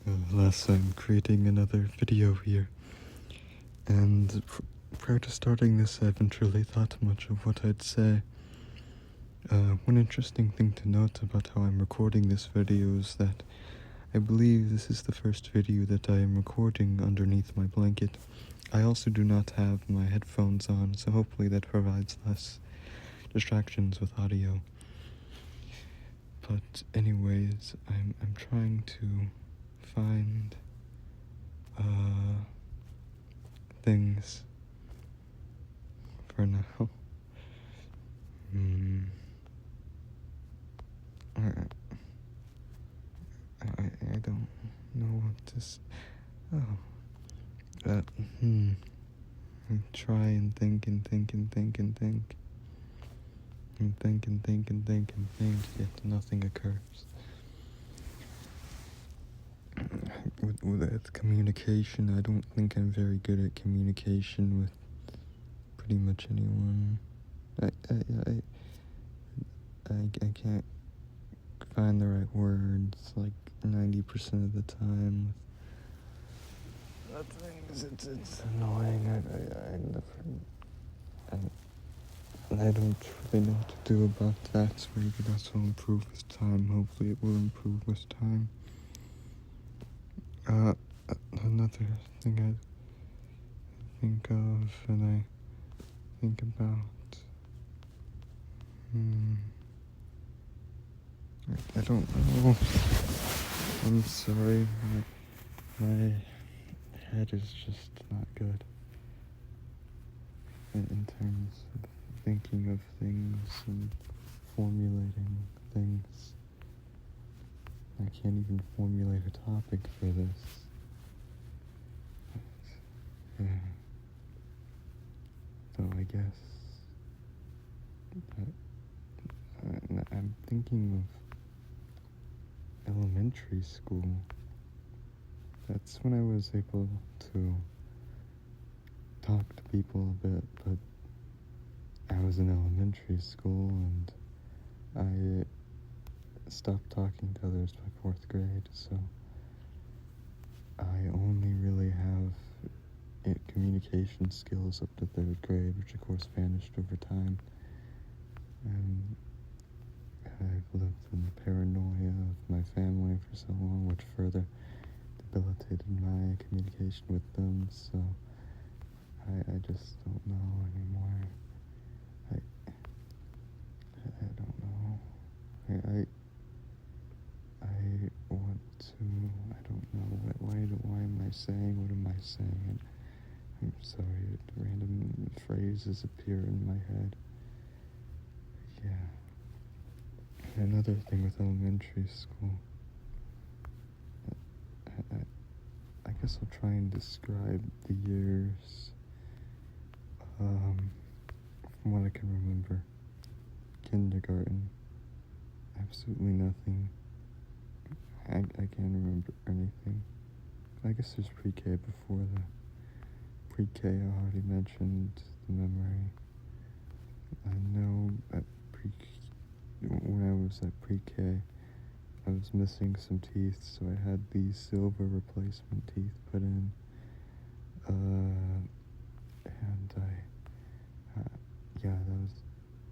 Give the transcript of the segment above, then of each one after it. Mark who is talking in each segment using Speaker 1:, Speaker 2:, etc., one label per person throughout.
Speaker 1: Alas, I'm creating another video here, and prior to starting this, I haven't really thought much of what I'd say. One interesting thing to note about how I'm recording this video is that I believe this is the first video that I am recording underneath my blanket. I also do not have my headphones on, so hopefully that provides less distractions with audio. But anyways, I'm trying to find things for now. I don't know what to try and think and think and think and think. And think and think and think and think, yet nothing occurs. With communication, I don't think I'm very good at communication with pretty much anyone. I can't find the right words like 90% of the time. That things, it's annoying. I don't really know what to do about that, so maybe that will improve with time. Hopefully it will improve with time. Another thing I think of and I think about, I don't know. I'm sorry, my head is just not good in terms of thinking of things and formulating things. I can't even formulate a topic for this. Yeah. So I guess I'm thinking of elementary school. That's when I was able to talk to people a bit, but I was in elementary school and I stopped talking to others by 4th grade, so I only really have communication skills up to 3rd grade, which of course vanished over time. And I've lived in the paranoia of my family for so long, which further debilitated my communication with them, so I just don't know anymore. I don't know. I want to, I don't know, why am I saying, what am I saying? I'm sorry, random phrases appear in my head. Yeah. Another thing with elementary school, I guess I'll try and describe the years, from what I can remember. Kindergarten, absolutely nothing. I can't remember anything. I guess there's pre-K before the pre-K. I already mentioned the memory. I know at when I was at pre-K, I was missing some teeth, so I had these silver replacement teeth put in. And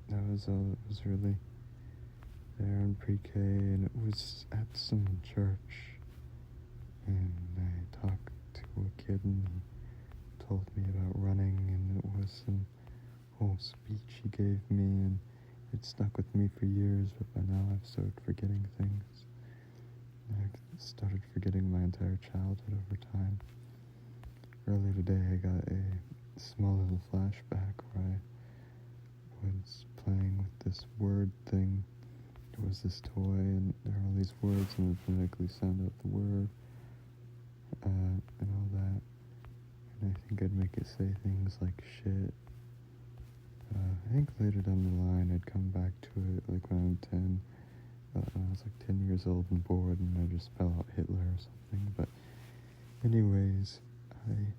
Speaker 1: that was all that was really there in pre-K, and it was at some church, and I talked to a kid and he told me about running, and it was some whole speech he gave me, and it stuck with me for years, but by now I've started forgetting things. I've started forgetting my entire childhood over time. Earlier today I got a small little flashback where I was playing with this word thing. It was this toy, and there are all these words, and it phonetically sound out the word, and all that. And I think I'd make it say things like shit. I think later down the line I'd come back to it, like when I'm 10. I was like 10 years old and bored, and I just spell out Hitler or something. But anyways, I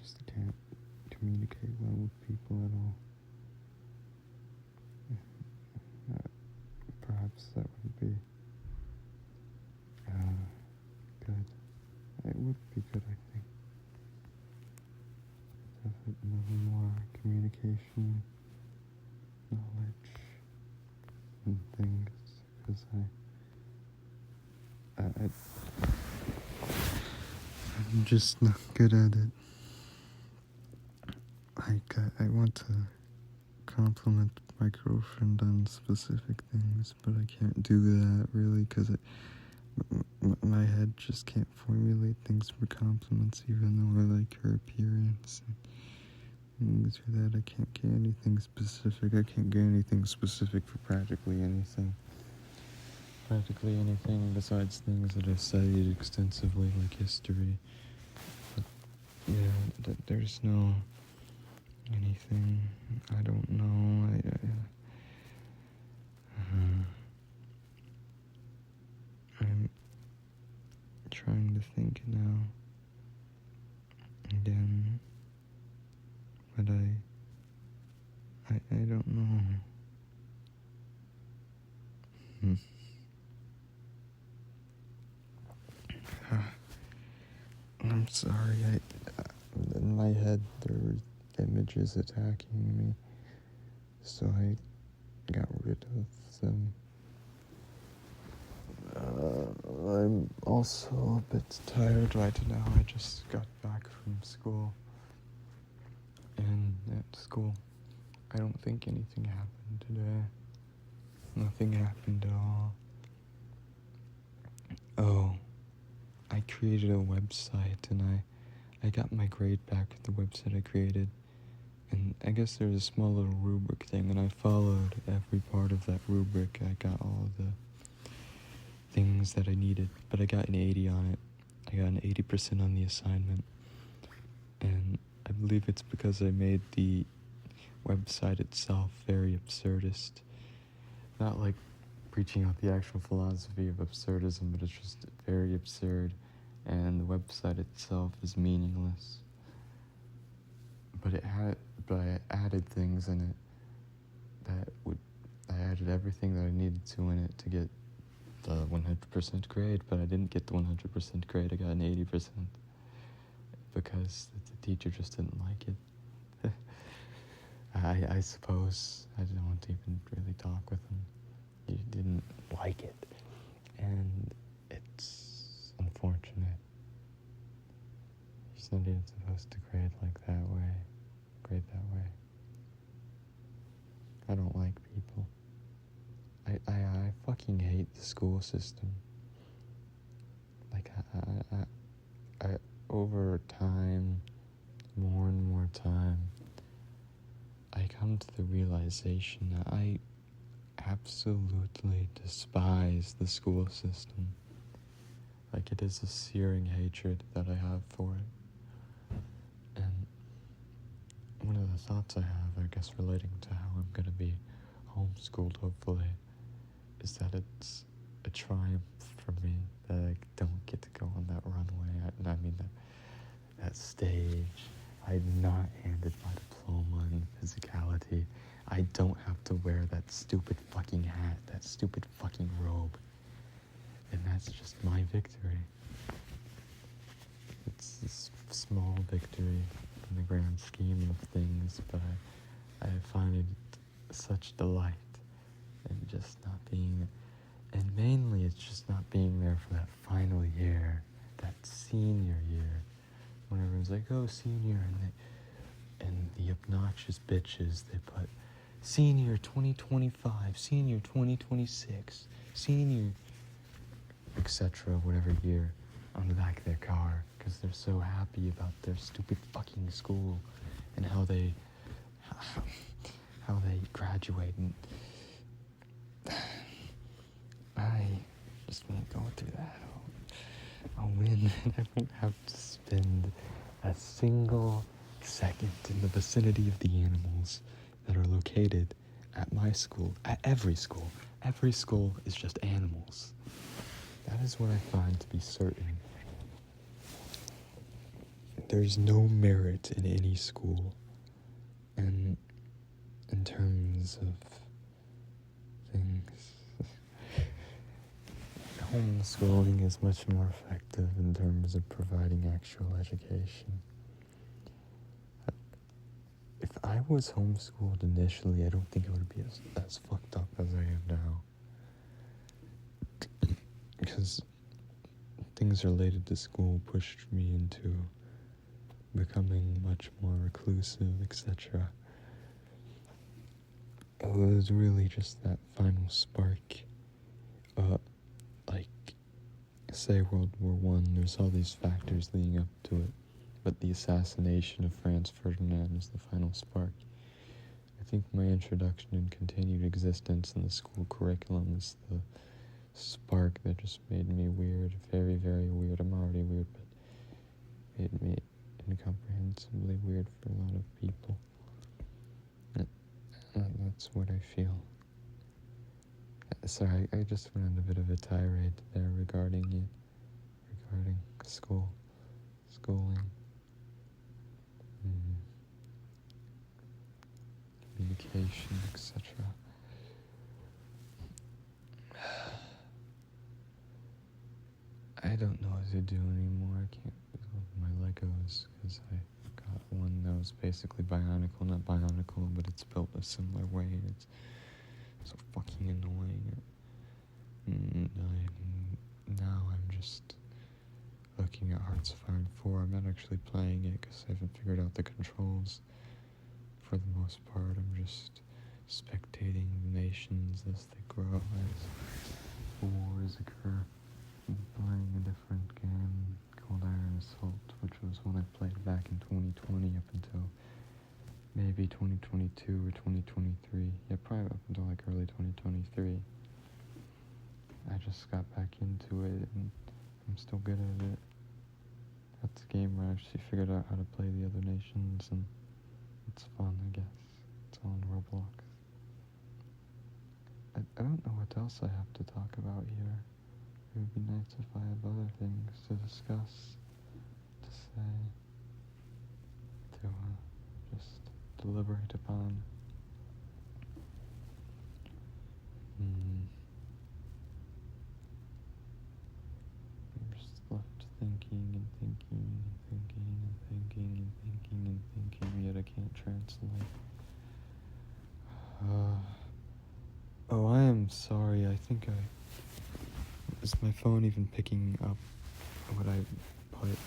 Speaker 1: just can't communicate well with people at all. Perhaps that would be I'm just not good at it. Like, I want to compliment my girlfriend on specific things, but I can't do that really because my head just can't formulate things for compliments, even though I like her appearance and things for that. I can't get anything specific. I can't get anything specific for practically anything. Practically anything besides things that I've studied extensively, like history. But yeah, there's no anything. I don't know. I'm trying to think now again, but I don't know. I'm sorry. In my head there were images attacking me, so I got rid of them. I'm also a bit tired right now. I just got back from school. And at school, I don't think anything happened today. Nothing happened at all. Oh, I created a website and I got my grade back with the website I created. And I guess there's a small little rubric thing, and I followed every part of that rubric. I got all the things that I needed, but I got an 80 on it. I got an 80% on the assignment, and I believe it's because I made the website itself very absurdist. Not like preaching out the actual philosophy of absurdism, but it's just very absurd, and the website itself is meaningless. But I added things in it I added everything that I needed to in it to get the 100% grade, but I didn't get the 100% grade. I got an 80% because the teacher just didn't like it. I suppose I didn't want to even really talk with him. He didn't like it, and it's unfortunate. He's not even supposed to grade that way. I don't like people. I fucking hate the school system. Like, I over time, more and more time, I come to the realization that I absolutely despise the school system. Like, it is a searing hatred that I have for it. And one of the thoughts I have, I guess, relating to how I'm going to be homeschooled, hopefully, is that it's a triumph for me that I don't get to go on that runway. I mean, that stage. I'm not handed my diploma in physicality. I don't have to wear that stupid fucking hat, that stupid fucking robe. And that's just my victory. It's this small victory in the grand scheme of things, but I find it such delight in just not being, and mainly it's just not being there for that final year, that senior year, when everyone's like, oh, senior, and the obnoxious bitches, they put senior 2025, senior 2026, senior, etc., whatever year, on the back of their car, because they're so happy about their stupid fucking school and how they graduate. And I just won't go through that. I'll win, and I won't have to spend a single second in the vicinity of the animals that are located at my school, at every school. Every school is just animals. That is what I find to be certain. There's no merit in any school, and in terms of things, homeschooling is much more effective in terms of providing actual education. If I was homeschooled initially, I don't think I would be as fucked up as I am now. Because things related to school pushed me into becoming much more reclusive, etc. It was really just that final spark. Like, say World War One, there's all these factors leading up to it, but the assassination of Franz Ferdinand is the final spark. I think my introduction and continued existence in the school curriculum is the spark that just made me weird, very, very weird. I'm already weird, but made me incomprehensibly weird for a lot of people. That's what I feel. Sorry, I just went on a bit of a tirade there regarding schooling, communication, etc. I don't know what to do anymore. I can't build my Legos because I got one that was basically bionicle, not bionicle, but it's built a similar way. It's so fucking annoying. Now I'm just looking at Hearts of Iron 4. I'm not actually playing it because I haven't figured out the controls. For the most part, I'm just spectating the nations as they grow, as wars occur. I'm playing a different game called Iron Assault, which was one I played back in 2020 up until maybe 2022 or 2023. Yeah, probably up until like early 2023. I just got back into it and I'm still good at it. That's a game where I actually figured out how to play the other nations, and it's fun, I guess. It's all in Roblox. I don't know what else I have to talk about here. It would be nice if I have other things to discuss, to say, to just deliberate upon. I'm just left thinking and thinking and thinking and thinking and thinking and thinking, yet I can't translate. Oh, I am sorry. I think is my phone even picking up what I put?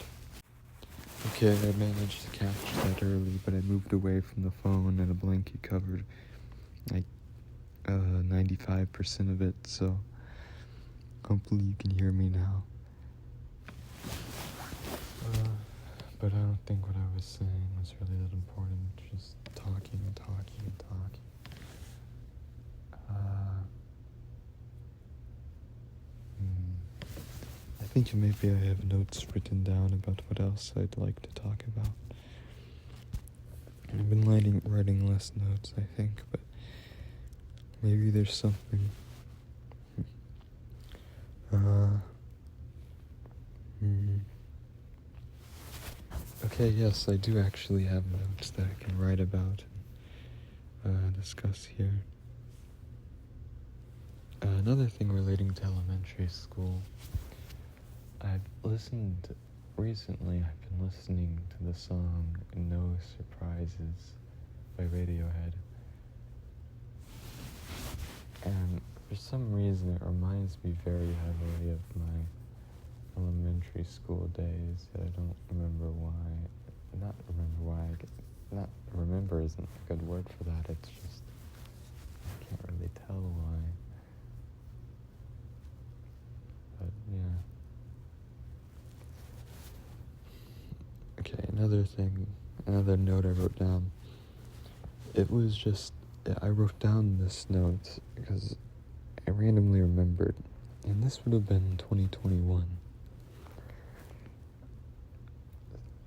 Speaker 1: Okay, I managed to catch that early, but I moved away from the phone and a blanket covered like 95% of it, so hopefully you can hear me now. But I don't think what I was saying was really that important, just talking and talking and talking. I think maybe I have notes written down about what else I'd like to talk about. I've been writing less notes, I think, but maybe there's something. Okay, yes, I do actually have notes that I can write about and discuss here. Another thing relating to elementary school, recently I've been listening to the song No Surprises by Radiohead. And for some reason it reminds me very heavily of my elementary school days. I don't remember why. Not remember isn't a good word for that. It's just, I can't really tell why. But yeah. Okay, another note I wrote down. It was just, I wrote down this note because I randomly remembered, and this would have been 2021.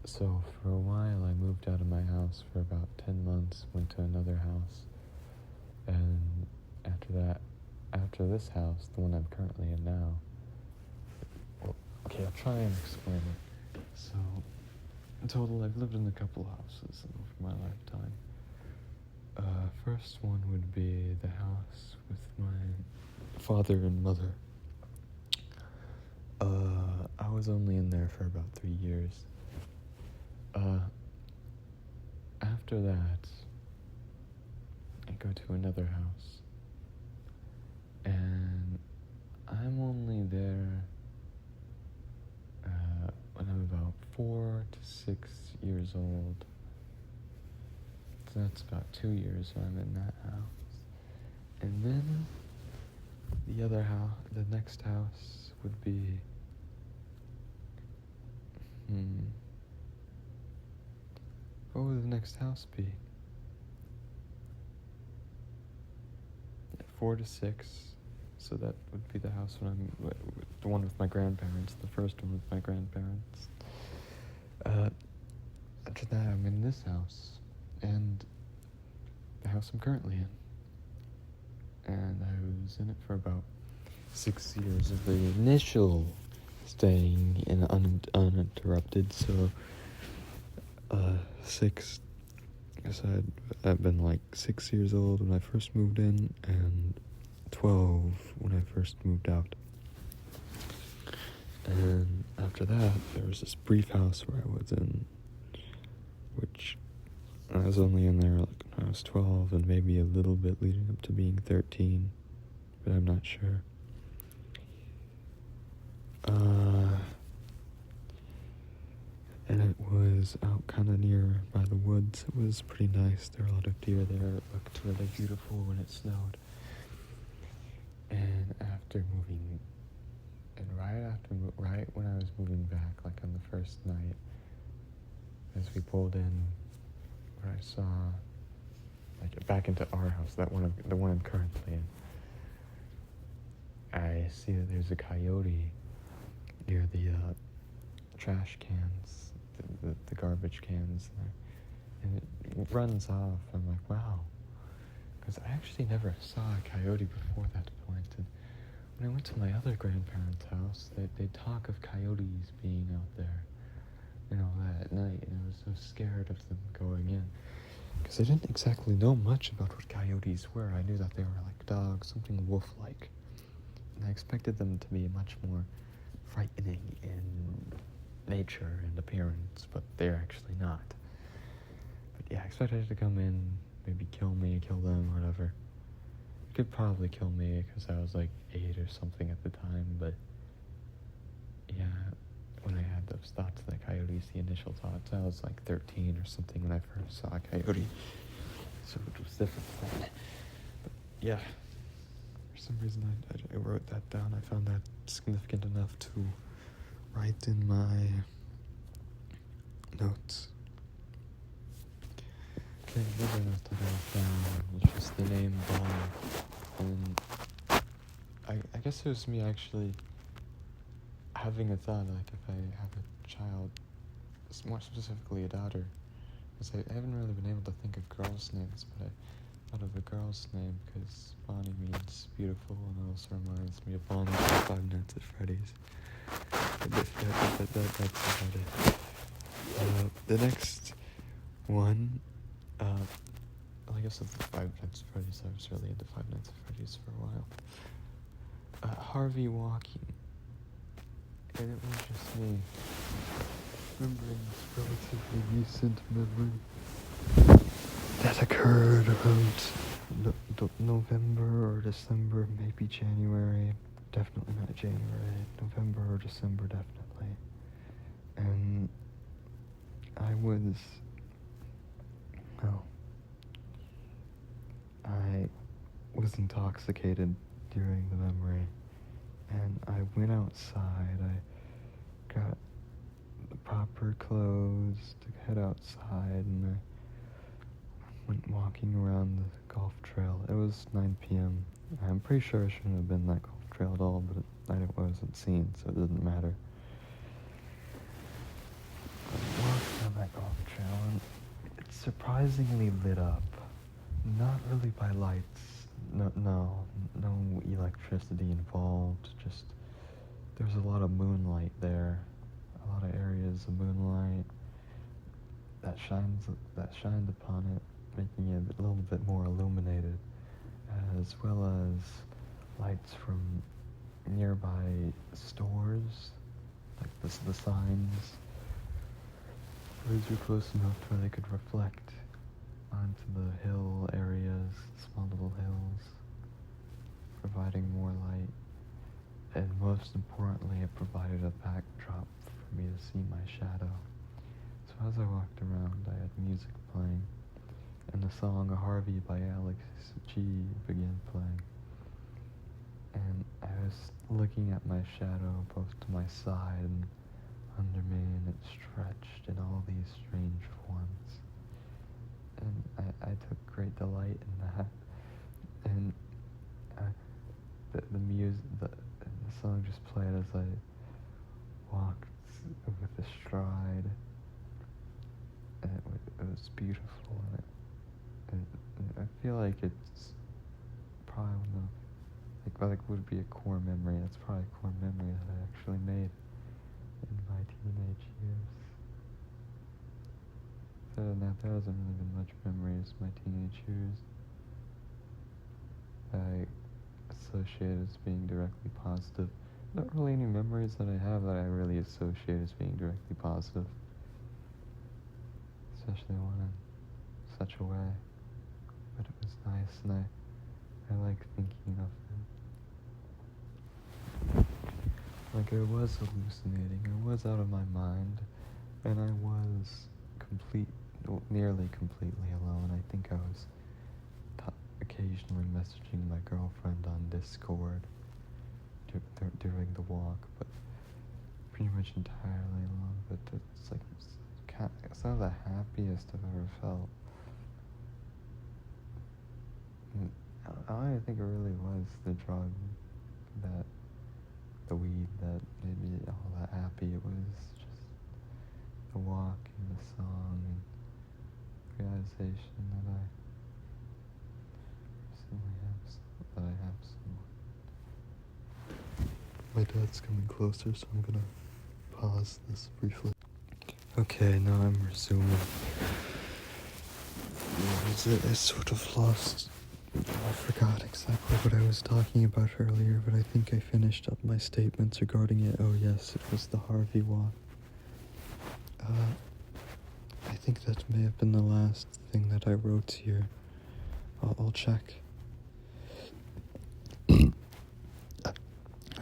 Speaker 1: So for a while I moved out of my house for about 10 months, went to another house, and after this house, the one I'm currently in now, okay, I'll try and explain it. So, in total, I've lived in a couple houses over my lifetime. First one would be the house with my father and mother. I was only in there for about 3 years. After that, I go to another house, and I'm only there 6 years old. So that's about 2 years when I'm in that house. And then the other house, the next house would be, what would the next house be? 4 to 6. So that would be the house when I'm, the one with my grandparents, the first one with my grandparents. After that, I'm in this house, and the house I'm currently in. And I was in it for about 6 years of the initial staying in uninterrupted, so, 6, I guess I'd been like 6 years old when I first moved in, and 12 when I first moved out. And after that, there was this brief house where I was in, which I was only in there like when I was 12 and maybe a little bit leading up to being 13, but I'm not sure. And it was out kind of near by the woods. It was pretty nice. There were a lot of deer there. It looked really beautiful when it snowed. And after moving, and right when I was moving back, like on the first night, as we pulled in, where I saw, like back into our house, the one I'm currently in, I see that there's a coyote near the trash cans, the garbage cans there, and it runs off. I'm like, wow, because I actually never saw a coyote before that point. And when I went to my other grandparents' house, they talk of coyotes being out there, at night, and I was so scared of them going in, because I didn't exactly know much about what coyotes were. I knew that they were like dogs, something wolf-like, and I expected them to be much more frightening in nature and appearance, but they're actually not. But yeah, I expected it to come in, maybe kill me, kill them, whatever. It could probably kill me because I was like 8 or something at the time, but yeah, when I had those thoughts of the coyotes, the initial thoughts, I was like 13 or something when I first saw a coyote, so it was different then. But yeah, for some reason I wrote that down. I found that significant enough to write in my notes. Okay, another note that I found was just the name Bob, and I guess it was me actually having a thought, like if I have a child, more specifically a daughter, because I haven't really been able to think of girls' names, but I thought of a girl's name because Bonnie means beautiful, and it also reminds me of Bonnie from Five Nights at Freddy's. That's about it. The next one, well, I guess of the Five Nights at Freddy's, I was really into Five Nights at Freddy's for a while. Harvey walking, and it was just me remembering this relatively recent memory that occurred around November or December, maybe January. Definitely not January. November or December, definitely. And I was intoxicated during the memory, and I went outside. I got the proper clothes to head outside, and I went walking around the golf trail. It was 9 p.m. I'm pretty sure I shouldn't have been that golf trail at all, but I wasn't seen, so it didn't matter. I walked down that golf trail, and it's surprisingly lit up. Not really by lights. No electricity involved. Just there's a lot of moonlight there. A lot of areas of moonlight that shined upon it, making it a little bit more illuminated, as well as lights from nearby stores, like the signs. Those were close enough where they could reflect onto the hill areas, small little hills, providing more light. And most importantly, it provided a backdrop for me to see my shadow. as I walked around, I had music playing, and the song Harvey by Alex G began playing. And I was looking at my shadow both to my side and under me, and it stretched in all these strange forms. And I took great delight in that. And the song just played as I walked with a stride, and it was beautiful. And I feel like it's probably one of, like would be a core memory. That's probably a core memory that I actually made in my teenage years. So now there hasn't really been much memories of my teenage years that I associate as being directly positive. Not really any memories that I have that I really associate as being directly positive, especially one in such a way. But it was nice, and I like thinking of it. Like I was hallucinating, I was out of my mind, and I was nearly completely alone. I think I was occasionally messaging my girlfriend on Discord during the walk, but pretty much entirely alone. But it's like it's not the happiest I've ever felt. I think it really was the drug, the weed that made me all that happy. It was just the walk and the song and realization that I have someone. My dad's coming closer, so I'm gonna pause this briefly. Okay, now I'm resuming. I sort of lost. I forgot exactly what I was talking about earlier, but I think I finished up my statements regarding it. Oh yes, it was the Harvey walk. I think that may have been the last thing that I wrote here. I'll check.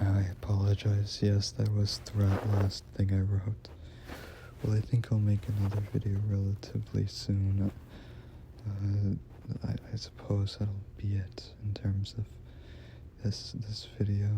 Speaker 1: I apologize. Yes, that was the last thing I wrote. Well, I think I'll make another video relatively soon. I suppose that'll be it in terms of this video.